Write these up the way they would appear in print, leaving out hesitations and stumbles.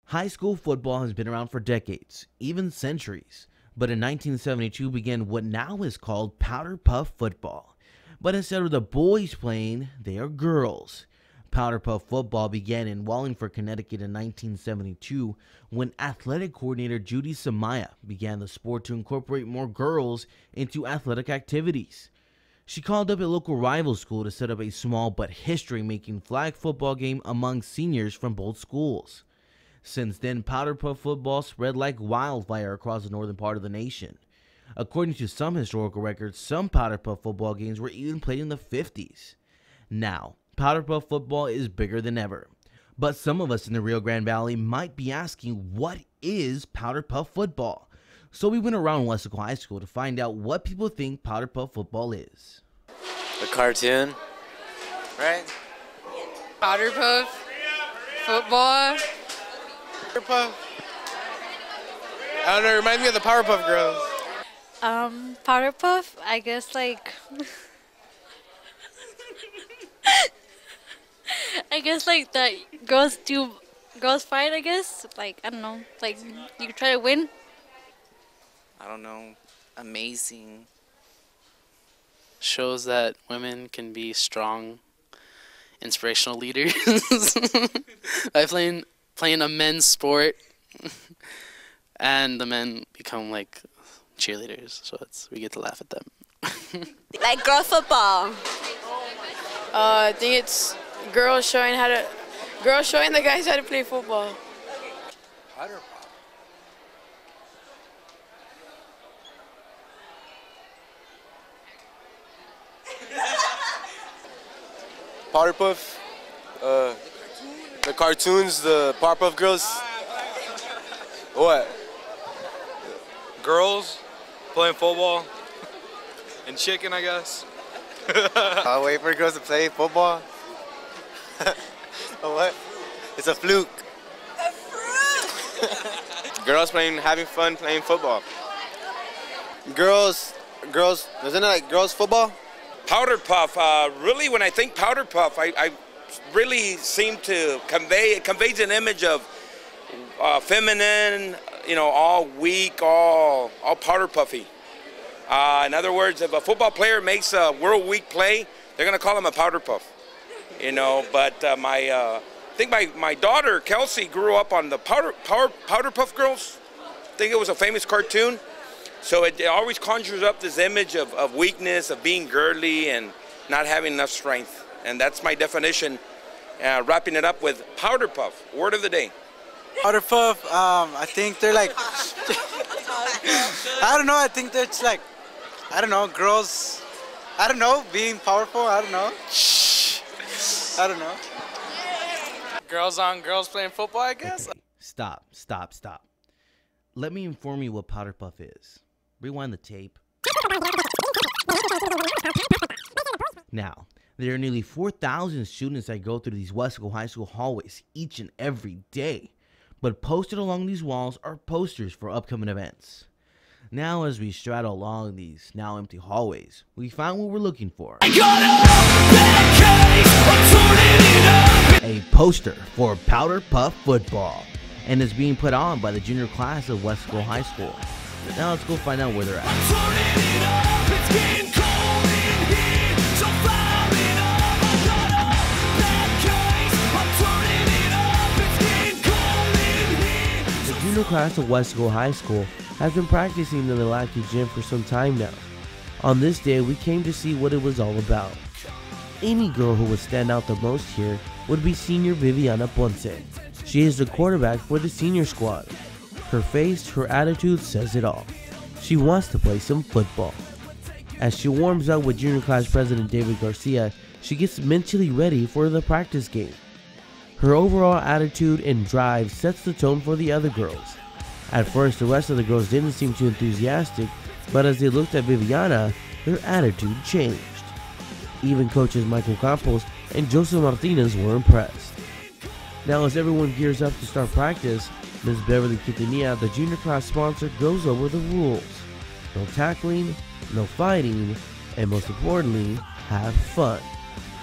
High school football has been around for decades, even centuries, but in 1972 began what now is called powder puff football. But instead of the boys playing, they are girls. Powder puff football began in Wallingford, Connecticut in 1972 when athletic coordinator Judy Samaya began the sport to incorporate more girls into athletic activities. She called up a local rival school to set up a small but history-making flag football game among seniors from both schools. Since then, powder puff football spread like wildfire across the northern part of the nation. According to some historical records, some powder puff football games were even played in the 50s. Now, powder puff football is bigger than ever. But some of us in the Rio Grande Valley might be asking, what is powder puff football? So we went around Weslaco High School to find out what people think powder puff football is. The cartoon, right? Powder puff football. Powder puff. I don't know, it reminds me of the Powerpuff Girls. Powder puff, I guess like that girls fight, I guess. Like, I don't know, like you try to win. I don't know, amazing. Shows that women can be strong, inspirational leaders by playing a men's sport, and the men become like cheerleaders, so we get to laugh at them. Like girl football. I think it's girls showing the guys how to play football. Powder puff. Powder puff. The cartoons, the Powerpuff Girls. What? Girls playing football and chicken, I guess. I'll wait for girls to play football. What? It's a fluke. A fruit. Girls having fun playing football. Girls, isn't it like girls football? Powder puff, really when I think powder puff, I really seem to it conveys an image of feminine, all weak, all powder puffy. In other words, if a football player makes a world week play, they're gonna call him a powder puff. But I think my daughter Kelsey grew up on the Powder Puff Girls. I think it was a famous cartoon. So it always conjures up this image of weakness, of being girly and not having enough strength. And that's my definition, wrapping it up with powder puff, word of the day. Powder puff, I think they're like, I don't know, I think that's like, I don't know, girls, I don't know, being powerful, I don't know. I don't know. Girls on girls playing football, I guess? Okay, stop. Let me inform you what powder puff is. Rewind the tape. Now, there are nearly 4,000 students that go through these Weslaco High School hallways each and every day. But posted along these walls are posters for upcoming events. Now, as we straddle along these now empty hallways, we found what we're looking for. A poster for powder puff football, and it's being put on by the junior class of Weslaco High School. Now let's go find out where they're at. The junior class of Weslaco High School has been practicing in the Lackey Gym for some time now. On this day, we came to see what it was all about. Any girl who would stand out the most here would be senior Viviana Ponce. She is the quarterback for the senior squad. Her face, her attitude says it all. She wants to play some football. As she warms up with junior class president David Garcia, she gets mentally ready for the practice game. Her overall attitude and drive sets the tone for the other girls. At first, the rest of the girls didn't seem too enthusiastic, but as they looked at Viviana, their attitude changed. Even coaches Michael Campos and Joseph Martinez were impressed. Now, as everyone gears up to start practice, Ms. Beverly Quintanilla, the junior class sponsor, goes over the rules. No tackling, no fighting, and most importantly, have fun.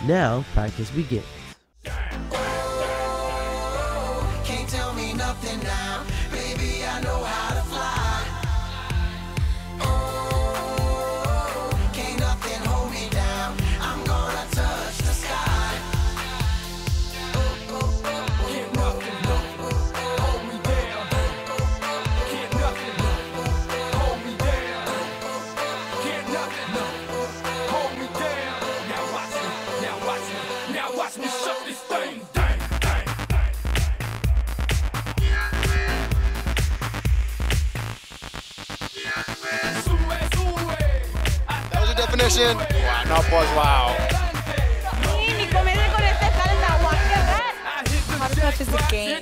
Now, practice begins. Can't tell me nothing. nothing now. Baby, I know how to fly. Oh, can't nothing hold me down. I'm gonna touch the sky. Can't nothing hold me down. Can't nothing hold me down. Can't nothing hold me down. Now watch me, now watch me, now watch me shut this thing down. That was the definition. Wow, no pause, wow. Powerpuff is a game.